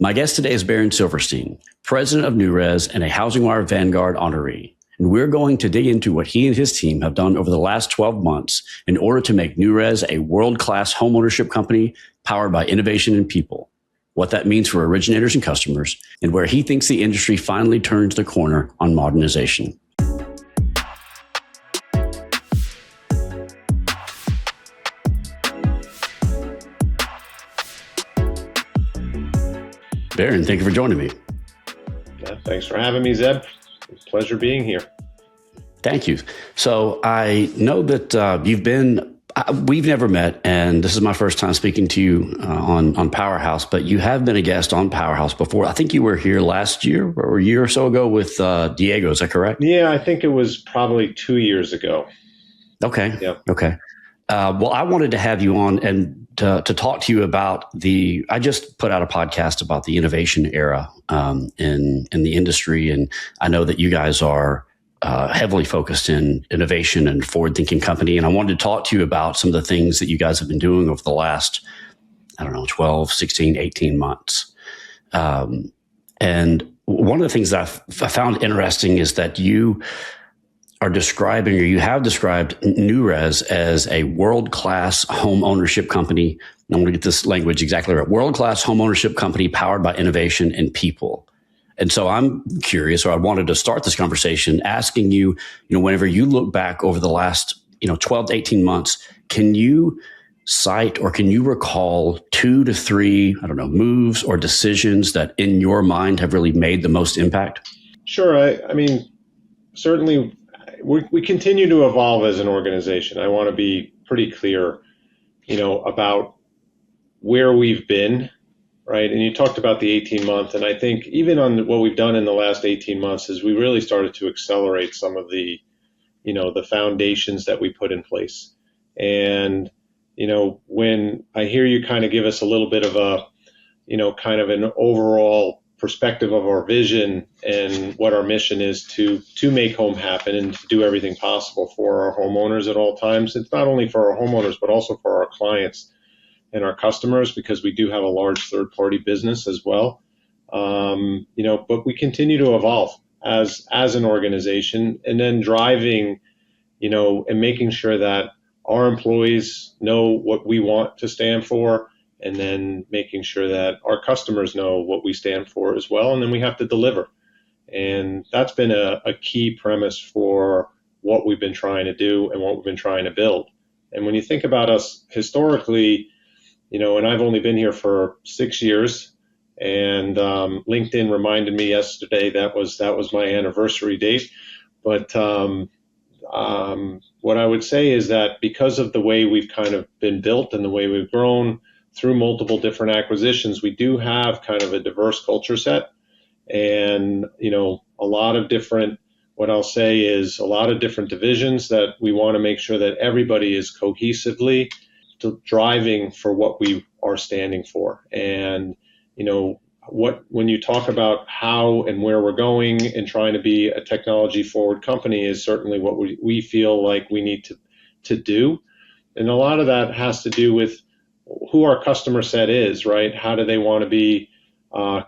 My guest today is Baron Silverstein, president of Newrez and a HousingWire Vanguard honoree. And we're going to dig into what he and his team have done over the last 12 months in order to make Newrez a world-class homeownership company powered by innovation and people, what that means for originators and customers, and where he thinks the industry finally turns the corner on modernization. Baron, thank you for joining me. Yeah, thanks for having me, Zeb. It's a pleasure being here. Thank you. So I know that we've never met, and this is my first time speaking to you on Powerhouse, but you have been a guest on Powerhouse before. I think you were here last year or a year or so ago with Diego. Is that correct? Yeah, I think it was probably 2 years ago. Okay. Yeah. Okay. Well, I wanted to have you on and to talk to you about I just put out a podcast about the innovation era in the industry. And I know that you guys are heavily focused in innovation and forward-thinking company. And I wanted to talk to you about some of the things that you guys have been doing over the last, 12, 16, 18 months. And one of the things that I found interesting is that you are describing, or you have described Newrez as a world-class home ownership company. I'm going to get this language exactly right. World-class home ownership company powered by innovation and people. And so I'm curious, or I wanted to start this conversation asking you, whenever you look back over the last, 12 to 18 months, can you cite or can you recall 2 to 3, moves or decisions that in your mind have really made the most impact? Sure. I mean, certainly we continue to evolve as an organization. I want to be pretty clear, about where we've been, right? And you talked about the 18 month, and I think even on what we've done in the last 18 months is we really started to accelerate some of the, the foundations that we put in place. And, when I hear you kind of give us a little bit of a, kind of an overall perspective of our vision and what our mission is to make home happen and to do everything possible for our homeowners at all times. It's not only for our homeowners, but also for our clients and our customers, because we do have a large third-party business as well. But we continue to evolve as an organization, and then driving, and making sure that our employees know what we want to stand for, and then making sure that our customers know what we stand for as well. And then we have to deliver. And that's been a key premise for what we've been trying to do and what we've been trying to build. And when you think about us historically, and I've only been here for 6 years, and LinkedIn reminded me yesterday that was my anniversary date. But what I would say is that because of the way we've kind of been built and the way we've grown through multiple different acquisitions, we do have kind of a diverse culture set, and, a lot of different, what I'll say is a lot of different divisions that we want to make sure that everybody is cohesively driving for what we are standing for. And, when you talk about how and where we're going and trying to be a technology forward company is certainly what we feel like we need to do. And a lot of that has to do with who our customer set is, right? How do they want to be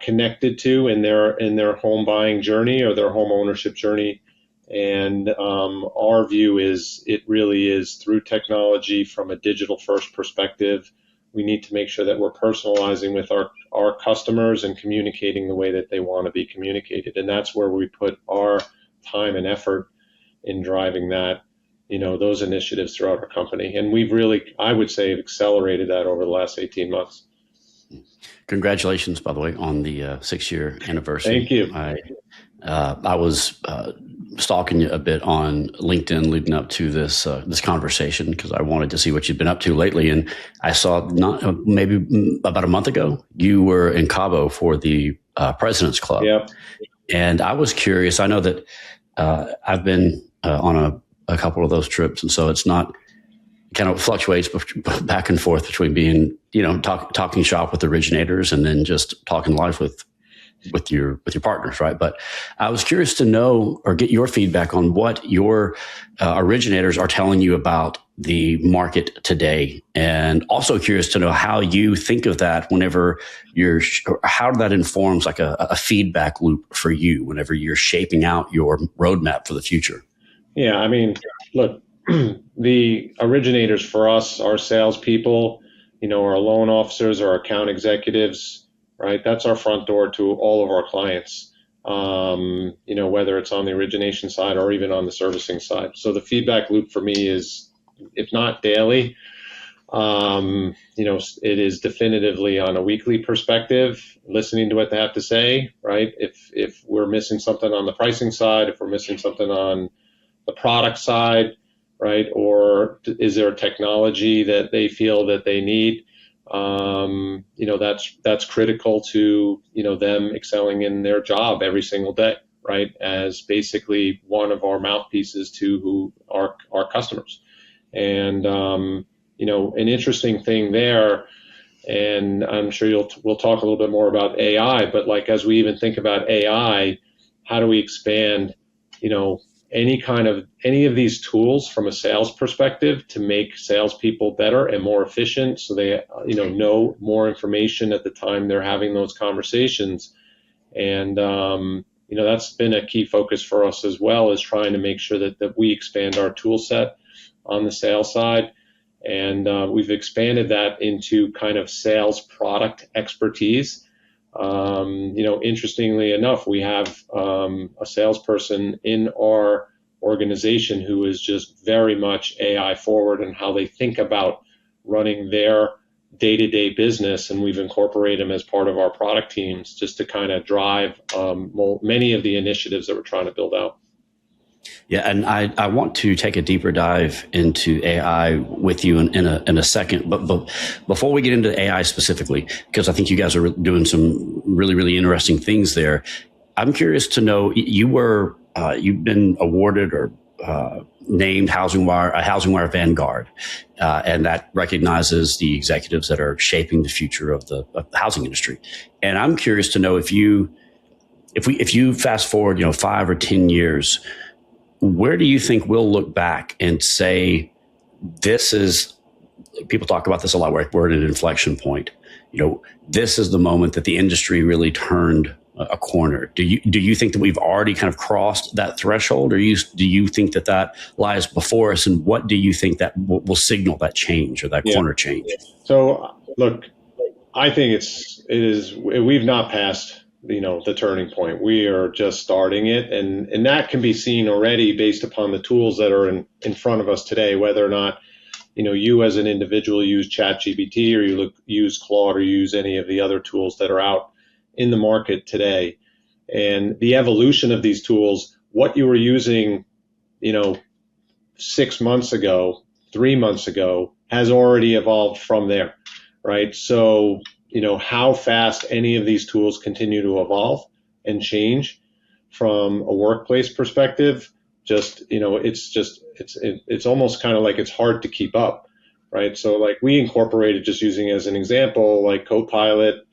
connected to in their home buying journey or their home ownership journey? And our view is it really is through technology from a digital first perspective. We need to make sure that we're personalizing with our customers and communicating the way that they want to be communicated. And that's where we put our time and effort in driving that, those initiatives throughout our company. And we've really, I would say, accelerated that over the last 18 months. Congratulations, by the way, on the 6-year anniversary. Thank you. I was stalking you a bit on LinkedIn leading up to this conversation because I wanted to see what you'd been up to lately. And I saw maybe about a month ago, you were in Cabo for the President's Club. Yep. And I was curious. I know that I've been on a couple of those trips. And so it's not kind of fluctuates back and forth between being, talking shop with originators and then just talking live with with your partners, right? But I was curious to know or get your feedback on what your originators are telling you about the market today, and also curious to know how you think of that whenever how that informs like a feedback loop for you whenever you're shaping out your roadmap for the future. Yeah, I mean, look, the originators for us, our salespeople, our loan officers, our account executives, right? That's our front door to all of our clients, whether it's on the origination side or even on the servicing side. So the feedback loop for me is, if not daily, it is definitively on a weekly perspective, listening to what they have to say, right? If we're missing something on the pricing side, if we're missing something on the product side, right? Or is there a technology that they feel that they need? That's critical to, them excelling in their job every single day, right? As basically one of our mouthpieces to our customers. And, an interesting thing there, and I'm sure we'll talk a little bit more about AI, but like, as we even think about AI, how do we expand, any of these tools from a sales perspective to make salespeople better and more efficient, so they know more information at the time they're having those conversations. And that's been a key focus for us as well, is trying to make sure that we expand our tool set on the sales side. And we've expanded that into kind of sales product expertise. Interestingly enough, we have a salesperson in our organization who is just very much AI forward in how they think about running their day-to-day business, and we've incorporated them as part of our product teams just to kind of drive many of the initiatives that we're trying to build out. Yeah, and I want to take a deeper dive into AI with you in a second. But before we get into AI specifically, because I think you guys are doing some really, really interesting things there, I'm curious to know, you've been awarded or named HousingWire Vanguard, and that recognizes the executives that are shaping the future of the housing industry. And I'm curious to know if you fast forward, 5 or 10 years. Where do you think we'll look back and say, people talk about this a lot, we're at an inflection point. This is the moment that the industry really turned a corner. Do you think that we've already kind of crossed that threshold, or do you think that lies before us? And what do you think that will signal that change or that corner change? So look, I think we've not passed the turning point. We are just starting it, and that can be seen already based upon the tools that are in front of us today, whether or not you as an individual use ChatGPT, or you use Claude, or use any of the other tools that are out in the market today. And the evolution of these tools, what you were using 6 months ago, 3 months ago, has already evolved from there, right? So how fast any of these tools continue to evolve and change from a workplace perspective, it's almost kind of like it's hard to keep up, right? So like, we incorporated, just using as an example, like Copilot,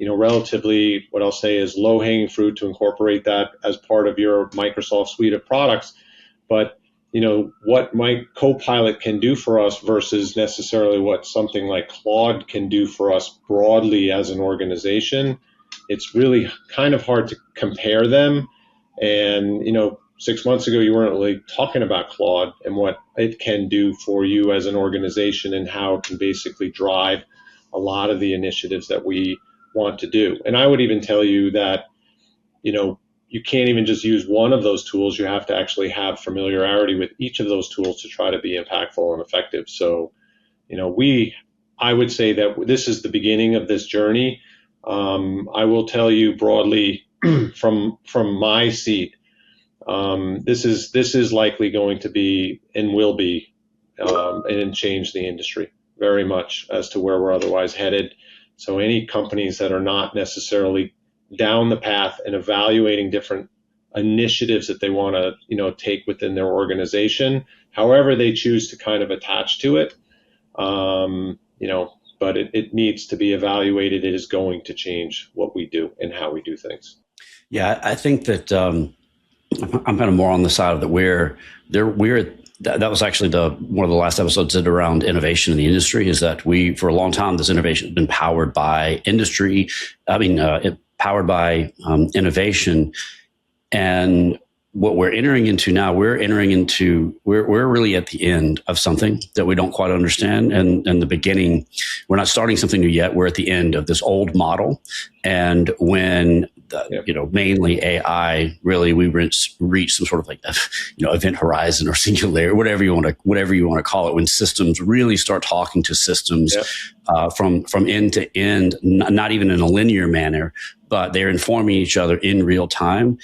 relatively, what I'll say is low-hanging fruit to incorporate that as part of your Microsoft suite of products. But what my Copilot can do for us versus necessarily what something like Claude can do for us broadly as an organization, it's really kind of hard to compare them. And 6 months ago, you weren't really talking about Claude and what it can do for you as an organization, and how it can basically drive a lot of the initiatives that we want to do. And I would even tell you that you can't even just use one of those tools. You have to actually have familiarity with each of those tools to try to be impactful and effective. So, I would say that this is the beginning of this journey. I will tell you broadly from my seat, this is likely going to be and will be and change the industry very much as to where we're otherwise headed. So any companies that are not necessarily down the path and evaluating different initiatives that they want to, take within their organization, however they choose to kind of attach to it, but it needs to be evaluated. It is going to change what we do and how we do things. Yeah, I think that I'm kind of more on the side of that that was actually one of the last episodes around innovation in the industry, is that for a long time, this innovation has been powered by industry. Powered by innovation. And what we're entering into now, we're really at the end of something that we don't quite understand. And the beginning, we're not starting something new yet. We're at the end of this old model. And when mainly AI, really, we reach some sort of like, event horizon or singularity, whatever you want to call it, when systems really start talking to systems from end to end, not even in a linear manner, but they're informing each other in real time.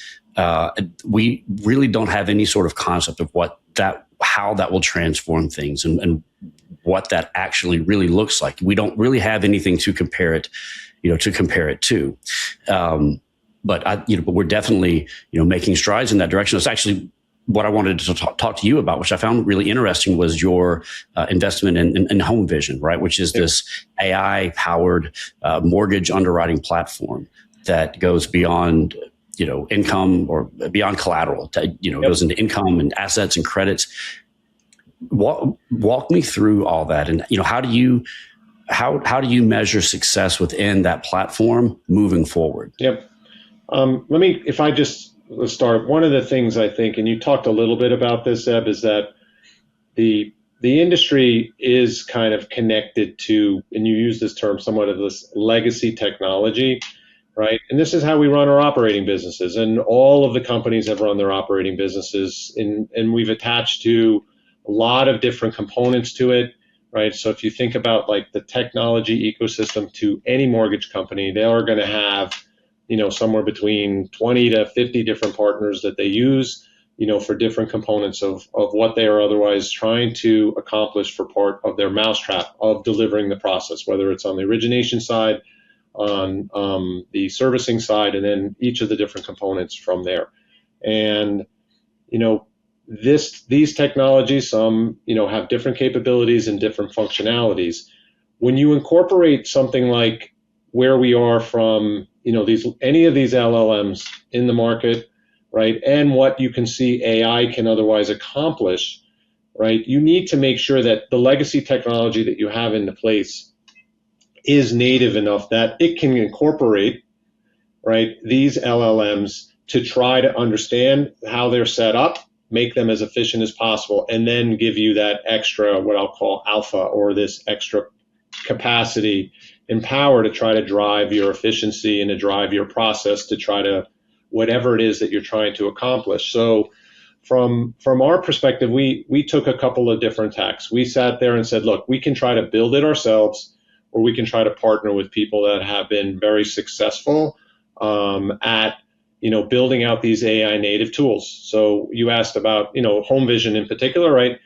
We really don't have any sort of concept of how that will transform things and what that actually really looks like. We don't really have anything to compare it to. But we're definitely, making strides in that direction. It's actually what I wanted to talk to you about, which I found really interesting, was your investment in Home Vision, right? Which is this AI powered mortgage underwriting platform that goes beyond income or beyond collateral, goes into income and assets and credits. Walk me through all that. And, how do you measure success within that platform moving forward? Yep. Let's start. One of the things I think, and you talked a little bit about this, Zeb, is that the industry is kind of connected to, and you use this term somewhat, of this legacy technology, right? And this is how we run our operating businesses, and all of the companies have run their operating businesses, and we've attached to a lot of different components to it, right? So if you think about like the technology ecosystem to any mortgage company, they are going to have, somewhere between 20 to 50 different partners that they use, for different components of what they are otherwise trying to accomplish for part of their mousetrap of delivering the process, whether it's on the origination side, on the servicing side, and then each of the different components from there. And, these technologies, some, have different capabilities and different functionalities. When you incorporate something like where we are from, any of these LLMs in the market, right, and what you can see AI can otherwise accomplish, right, you need to make sure that the legacy technology that you have into place is native enough that it can incorporate, right, these LLMs to try to understand how they're set up, make them as efficient as possible, and then give you that extra, what I'll call alpha, or this extra capacity and power to try to drive your efficiency and to drive your process to try to whatever it is that you're trying to accomplish. So from our perspective, we took a couple of different tacks. We sat there and said, look, we can try to build it ourselves, or we can try to partner with people that have been very successful at building out these AI native tools. So you asked about Home Vision in particular, right?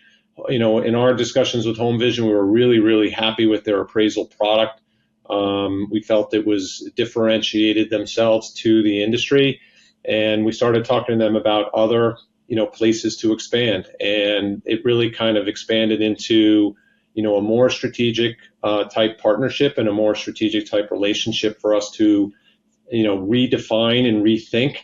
In our discussions with Home Vision, we were really, really happy with their appraisal product. We felt it was differentiated themselves to the industry, and we started talking to them about other places to expand, and it really kind of expanded into a more strategic type partnership and a more strategic type relationship for us to redefine and rethink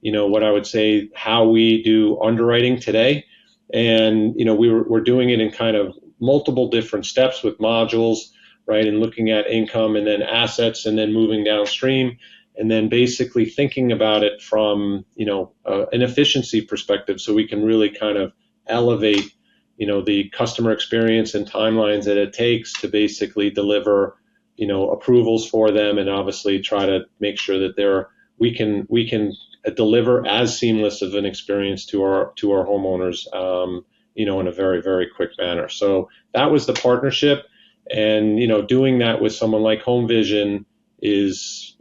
what I would say how we do underwriting today. And we're doing it in kind of multiple different steps with modules, right, and looking at income and then assets and then moving downstream, and then basically thinking about it from an efficiency perspective, so we can really kind of elevate the customer experience and timelines that it takes to basically deliver approvals for them, and obviously try to make sure that we can deliver as seamless of an experience to our homeowners in a very, very quick manner. So that was the partnership. And, doing that with someone like Home Vision is,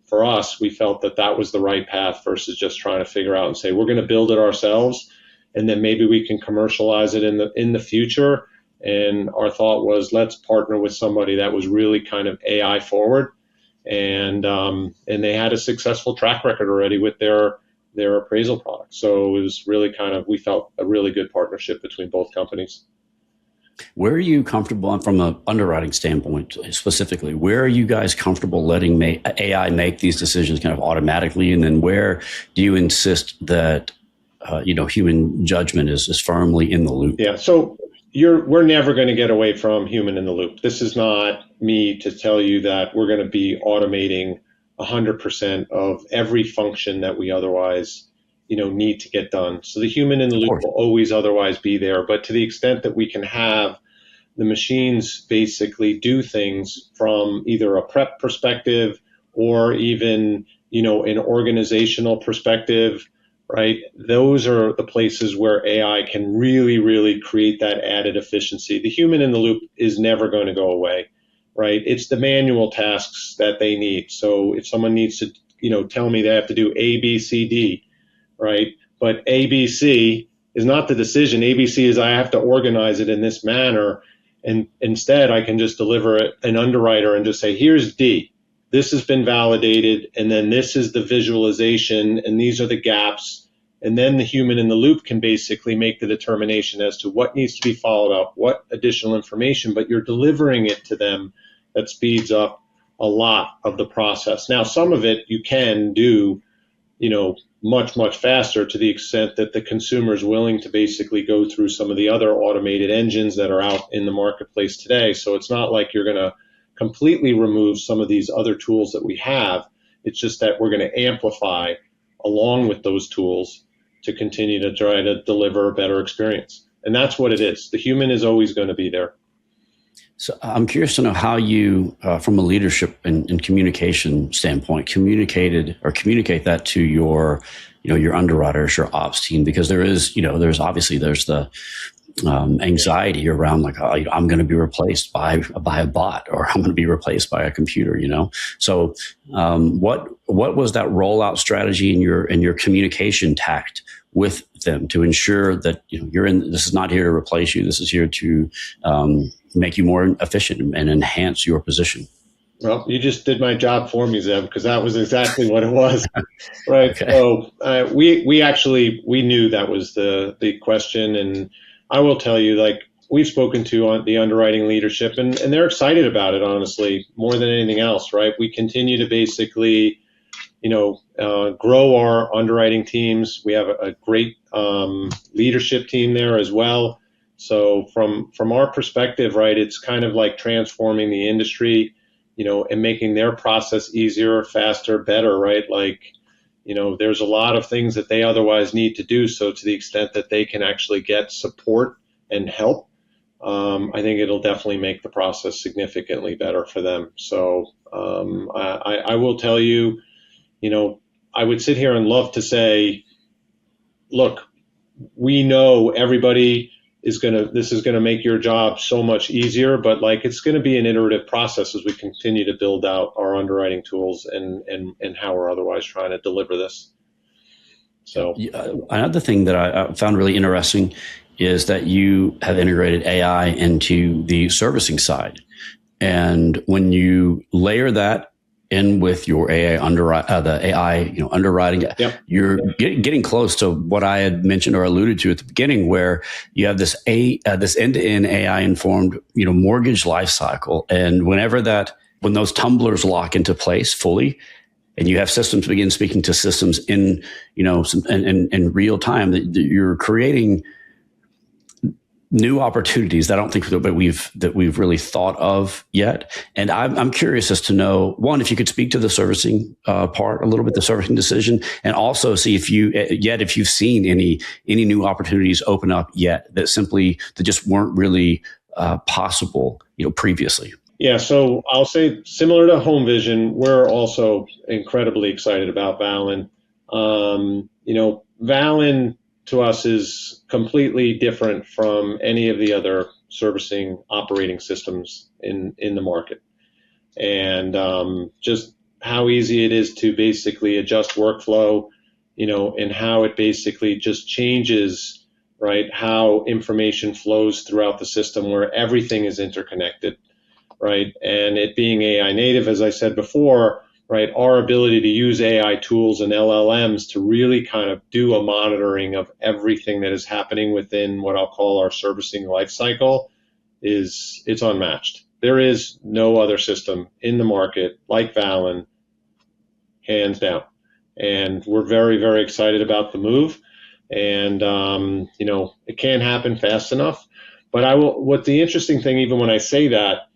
for us, we felt that was the right path versus just trying to figure out and say, we're going to build it ourselves, and then maybe we can commercialize it in the future. And our thought was, let's partner with somebody that was really kind of AI forward. And they had a successful track record already with their appraisal product. So it was really we felt a really good partnership between both companies. Where are you comfortable from an underwriting standpoint specifically? Where are you guys comfortable letting AI make these decisions kind of automatically? And then where do you insist that human judgment is firmly in the loop? Yeah. So we're never going to get away from human in the loop. This is not me to tell you that we're going to be automating 100% of every function that we otherwise need to get done. So the human in the loop will always otherwise be there. But to the extent that we can have the machines basically do things from either a prep perspective or even, an organizational perspective, right? Those are the places where AI can really, really create that added efficiency. The human in the loop is never going to go away, right? It's the manual tasks that they need. So if someone needs to, tell me they have to do A, B, C, D, right? But ABC is not the decision. ABC is I have to organize it in this manner. And instead, I can just deliver an underwriter and just say, here's D. This has been validated. And then this is the visualization. And these are the gaps. And then the human in the loop can basically make the determination as to what needs to be followed up, what additional information. But you're delivering it to them. That speeds up a lot of the process. Now, some of it you can do, much, much faster to the extent that the consumer is willing to basically go through some of the other automated engines that are out in the marketplace today. So it's not like you're going to completely remove some of these other tools that we have. It's just that we're going to amplify along with those tools to continue to try to deliver a better experience. And that's what it is. The human is always going to be there. So I'm curious to know how you, from a leadership and communication standpoint, communicate that to your underwriters, your ops team, because there's the anxiety around like, I'm going to be replaced by a bot, or I'm going to be replaced by a computer, So what was that rollout strategy in your communication tact with them to ensure that this is not here to replace you, this is here to make you more efficient and enhance your position? Well, you just did my job for me, Zeb, because that was exactly what it was, right? Okay. So we knew that was the question, and I will tell you, like, we've spoken to the underwriting leadership, and they're excited about it, honestly, more than anything else, right? We continue to basically, grow our underwriting teams. We have a great leadership team there as well. So from our perspective, right, it's kind of like transforming the industry, and making their process easier, faster, better, right? Like, there's a lot of things that they otherwise need to do. So to the extent that they can actually get support and help, I think it'll definitely make the process significantly better for them. So I will tell you, I would sit here and love to say, look, we know everybody this is going to make your job so much easier, but like, it's going to be an iterative process as we continue to build out our underwriting tools and how we're otherwise trying to deliver this. So another thing that I found really interesting is that you have integrated AI into the servicing side. And when you layer that in with your AI underwriting, yep, you're getting close to what I had mentioned or alluded to at the beginning, where you have this end-to-end AI informed, mortgage life cycle. And when those tumblers lock into place fully, and you have systems begin speaking to systems in real time, that you're creating new opportunities that I don't think that we've really thought of yet. And I'm curious as to know, one, if you could speak to the servicing part a little bit, the servicing decision, and also see if you've seen any new opportunities open up yet that just weren't really possible, previously. Yeah, so I'll say, similar to Home Vision, we're also incredibly excited about Valin. Valin to us is completely different from any of the other servicing operating systems in the market. And just how easy it is to basically adjust workflow, and how it basically just changes, right, how information flows throughout the system, where everything is interconnected, right? And it being AI native, as I said before, right, our ability to use AI tools and LLMs to really kind of do a monitoring of everything that is happening within what I'll call our servicing lifecycle it's unmatched. There is no other system in the market like Valen, hands down. And we're very, very excited about the move. And, it can't happen fast enough. But what the interesting thing, even when I say that,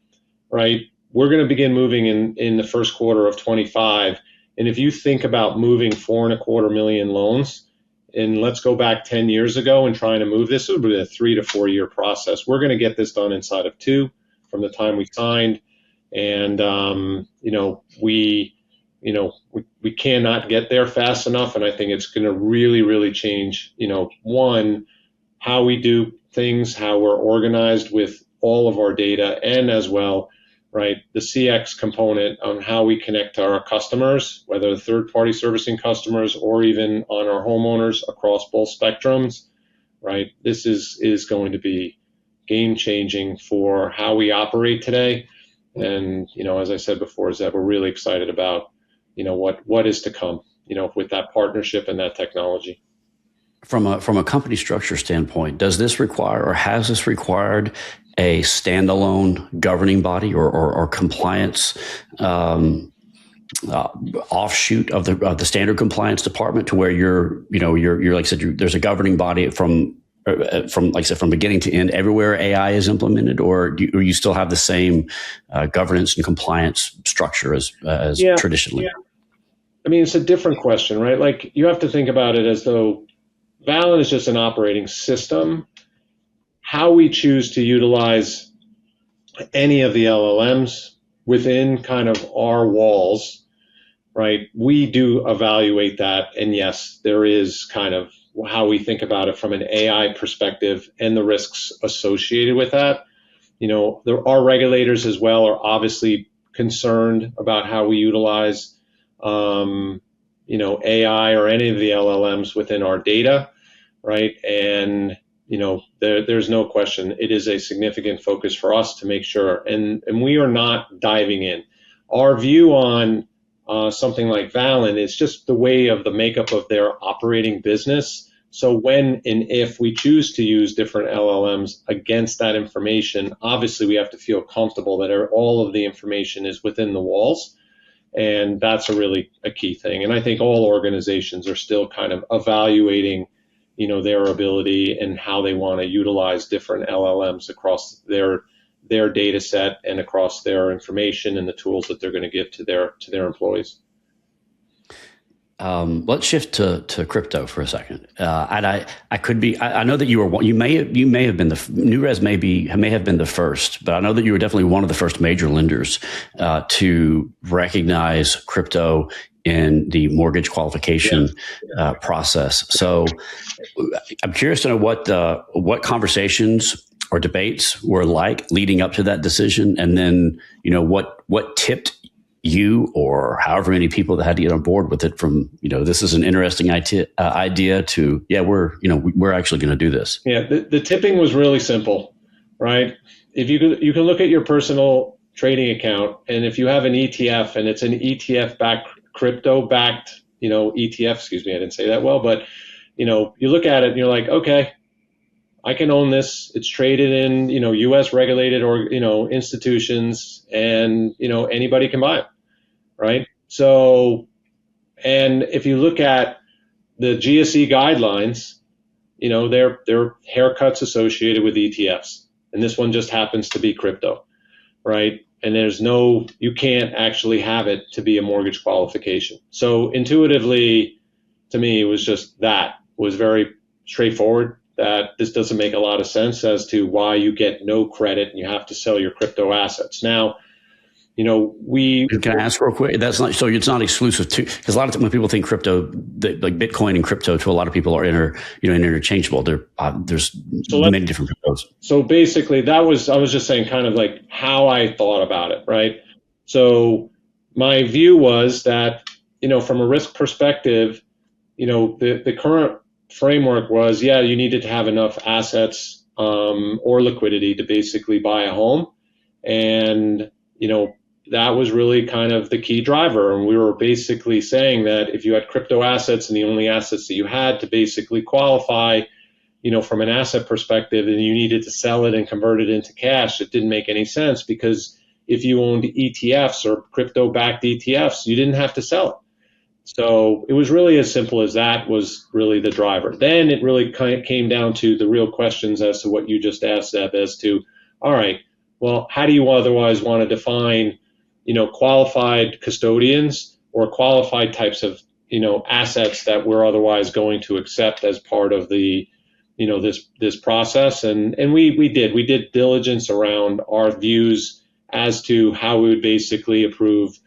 right, we're going to begin moving in the first quarter of 25. And if you think about moving 4.25 million loans, and let's go back 10 years ago and trying to move this, it would be a 3 to 4 year process. We're going to get this done inside of 2 from the time we signed. And, we cannot get there fast enough. And I think it's going to really, really change, one, how we do things, how we're organized with all of our data, and as well, right, the CX component on how we connect to our customers, whether third-party servicing customers or even on our homeowners across both spectrums, right? This is going to be game-changing for how we operate today. And, as I said before, Zeb, we're really excited about, what is to come, with that partnership and that technology. From a company structure standpoint, does this require, or has this required, a standalone governing body or compliance offshoot of the standard compliance department, to where you're like I said, there's a governing body from like I said, from beginning to end everywhere AI is implemented, or you still have the same governance and compliance structure as traditionally? Yeah. I mean, it's a different question, right? Like, you have to think about it as though Valen is just an operating system. How we choose to utilize any of the LLMs within kind of our walls, right? We do evaluate that. And yes, there is kind of how we think about it from an AI perspective and the risks associated with that. There are regulators as well are obviously concerned about how we utilize AI or any of the LLMs within our data, right? And, there's no question. It is a significant focus for us to make sure, and we are not diving in. Our view on something like Valen is just the way of the makeup of their operating business. So when and if we choose to use different LLMs against that information, obviously we have to feel comfortable that all of the information is within the walls. And that's a key thing. And I think all organizations are still kind of evaluating, their ability and how they want to utilize different LLMs across their data set and across their information and the tools that they're going to give to their employees. Let's shift to crypto for a second. And I know that you may have been Newrez may have been the first, but I know that you were definitely one of the first major lenders to recognize crypto in the mortgage qualification process. So I'm curious to know what conversations or debates were like leading up to that decision, and then what tipped you or however many people that had to get on board with it from, this is an interesting idea to, we're actually going to do this. Yeah, the tipping was really simple, right? If you can look at your personal trading account, and if you have an ETF and it's an ETF-backed, crypto-backed, ETF, excuse me, I didn't say that well, but, you look at it and you're like, okay, I can own this. It's traded in, U.S. regulated or, institutions, and, anybody can buy it. Right. So, and if you look at the GSE guidelines, there are haircuts associated with ETFs, and this one just happens to be crypto, right? And you can't actually have it to be a mortgage qualification. So intuitively, to me, it was very straightforward, that this doesn't make a lot of sense as to why you get no credit and you have to sell your crypto assets. Now, can I ask real quick? It's not exclusive to, because a lot of times when people think crypto, like Bitcoin and crypto, to a lot of people are interchangeable. There's many different cryptos. So basically, I was just saying kind of like how I thought about it, right? So my view was that, from a risk perspective, the current framework was, you needed to have enough assets or liquidity to basically buy a home, and that was really kind of the key driver. And we were basically saying that if you had crypto assets and the only assets that you had to basically qualify, from an asset perspective and you needed to sell it and convert it into cash, it didn't make any sense, because if you owned ETFs or crypto-backed ETFs, you didn't have to sell it. So it was really as simple as that was really the driver. Then it really kind of came down to the real questions as to what you just asked, Zeb, as to, all right, well, how do you otherwise want to define, qualified custodians or qualified types of, assets that we're otherwise going to accept as part of the, this process. And we did diligence around our views as to how we would basically approve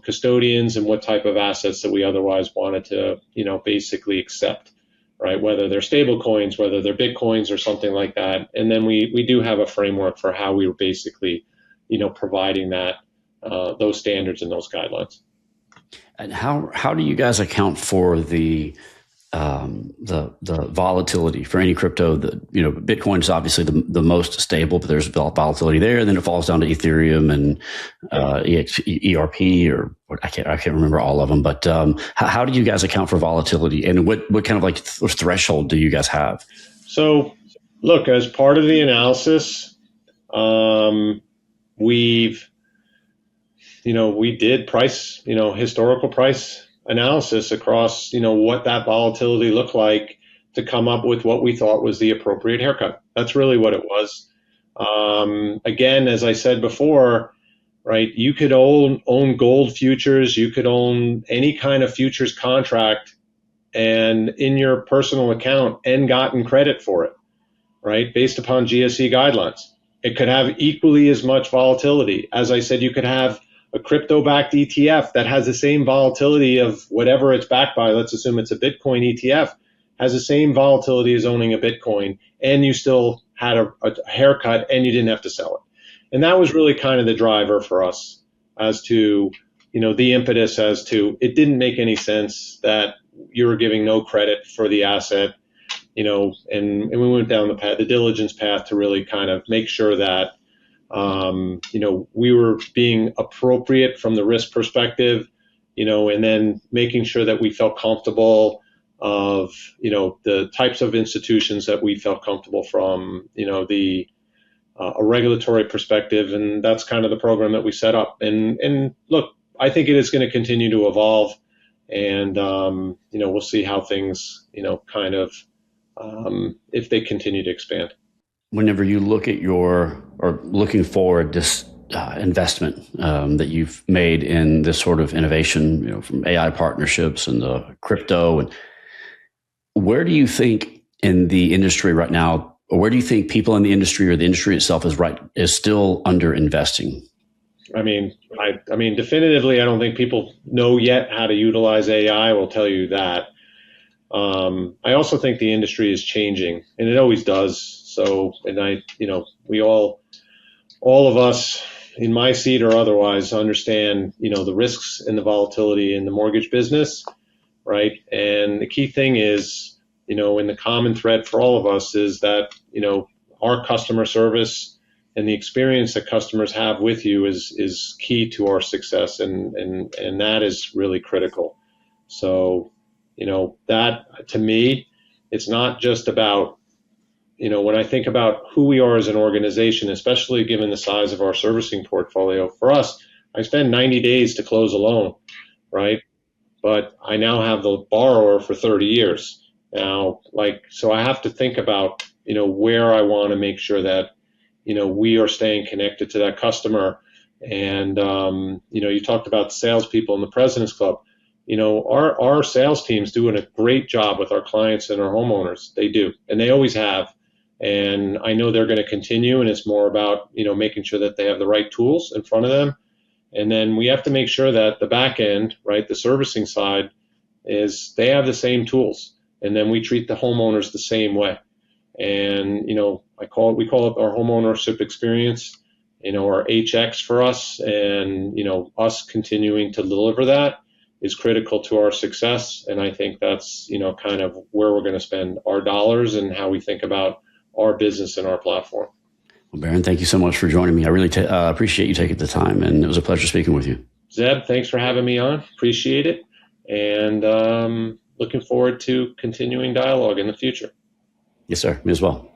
custodians and what type of assets that we otherwise wanted to, basically accept, right? Whether they're stable coins, whether they're Bitcoins or something like that. And then we do have a framework for how we were basically, providing that, those standards and those guidelines. And how do you guys account for the volatility for any crypto? Bitcoin is obviously the most stable, but there's volatility there. And then it falls down to Ethereum and ERP, or I can't remember all of them. But how do you guys account for volatility, and what kind of like threshold do you guys have? So, look, as part of the analysis, we did price, historical price analysis across, what that volatility looked like to come up with what we thought was the appropriate haircut. That's really what it was. Again, as I said before, right, you could own gold futures, you could own any kind of futures contract and in your personal account and gotten credit for it, right, based upon GSE guidelines. It could have equally as much volatility. As I said, you could have a crypto-backed ETF that has the same volatility of whatever it's backed by. Let's assume it's a Bitcoin ETF, has the same volatility as owning a Bitcoin, and you still had a haircut and you didn't have to sell it. And that was really kind of the driver for us as to, the impetus as to it didn't make any sense that you were giving no credit for the asset, and we went down the diligence path to really kind of make sure that we were being appropriate from the risk perspective, and then making sure that we felt comfortable of, the types of institutions that we felt comfortable from, a regulatory perspective. And that's kind of the program that we set up. And look, I think it is going to continue to evolve, and, we'll see how things, if they continue to expand. Whenever you look at looking forward, this investment that you've made in this sort of innovation, from AI partnerships and the crypto, and where do you think in the industry right now, or where do you think people in the industry or the industry itself is still under investing? I mean, definitively, I don't think people know yet how to utilize AI. I will tell you that. I also think the industry is changing, and it always does. So, and we all of us in my seat or otherwise understand, the risks and the volatility in the mortgage business, right? And the key thing is, and the common thread for all of us is that, our customer service and the experience that customers have with you is key to our success. And that is really critical. So, that to me, it's not just about, when I think about who we are as an organization, especially given the size of our servicing portfolio, for us, I spend 90 days to close a loan, right? But I now have the borrower for 30 years. Now, so I have to think about, where I want to make sure that, we are staying connected to that customer. And, you talked about salespeople in the President's Club. Our sales team's doing a great job with our clients and our homeowners. They do, and they always have. And I know they're going to continue, and it's more about, making sure that they have the right tools in front of them. And then we have to make sure that the back end, right, the servicing side, is they have the same tools. And then we treat the homeowners the same way. And, we call it our homeownership experience, our HX for us. And, us continuing to deliver that is critical to our success. And I think that's, kind of where we're going to spend our dollars and how we think about our business and our platform. Well, Baron, thank you so much for joining me. I really appreciate you taking the time, and it was a pleasure speaking with you. Zeb, thanks for having me on. Appreciate it. And looking forward to continuing dialogue in the future. Yes, sir. Me as well.